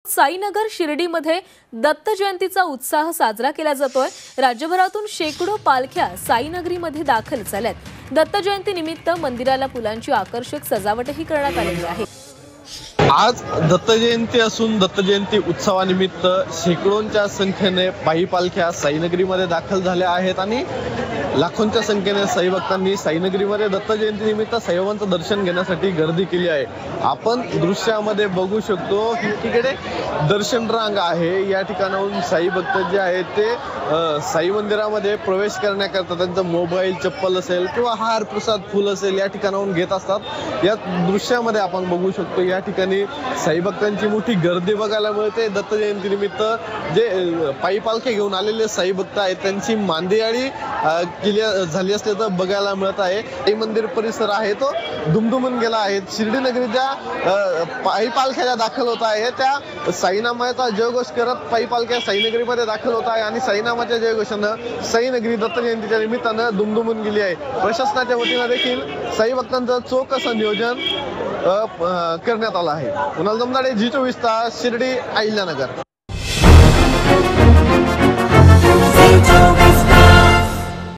साईनगर शिर्डीमध्ये दत्त जयंतीचा उत्साह साजरा केला जातोय। राज्यभरातून शेकडो पालख्या साईनगरीमध्ये दाखल झाल्यात। दत्त जयंती निमित्त मंदिराला फुलांची आकर्षक सजावटही करण्यात आलेली आहे। आज दत्त जयंती असून दत्त जयंती उत्सवानिमित्त शेकडोंच्या संख्येने पायी पालख्या साईनगरीमध्ये दाखल झाल्या आहेत आणि लाखोंच्या संख्येने साई भक्तांनी साईनगरीमध्ये दत्त जयंती निमित्त साईबाबांचं दर्शन घेण्यासाठी गर्दी केली आहे। आपण दृश्यामध्ये बघू शकतो की तिकडे दर्शन रांग आहे। या ठिकाणाहून साई भक्त जे आहेत ते साई मंदिरामध्ये प्रवेश करण्याकरता त्यांचा मोबाईल, चप्पल असेल किंवा हार, प्रसाद, फूल असेल या ठिकाणाहून घेत असतात। या दृश्यामध्ये आपण बघू शकतो या ठिकाणी साई भक्तांची मोठी गर्दी बघायला मिळते। दत्त जयंती निमित्त जे पायी पालखी घेऊन आलेले साई भक्त आहेत त्यांची मांदियाळी झाली असल्याचं बघायला मिळत आहे। हे मंदिर परिसर आहे तो दुमदुमून गेला आहे। शिर्डी नगरीच्या पायी पालख्या ज्या दाखल होत आहे त्या साईनामाचा जयघोष करत पायी पालख्या साईनगरीमध्ये दाखल होत आहे आणि साईनामाच्या जयघोषानं साईनगरी दत्त जयंतीच्या निमित्तानं दुमदुमून गेली आहे। प्रशासनाच्या वतीनं देखील साई भक्तांचं चोख असं नियोजन करण्यात आलं आहे। कुणाल जमदाडे, जी24 तास, शिर्डी, अहिल्यानगर।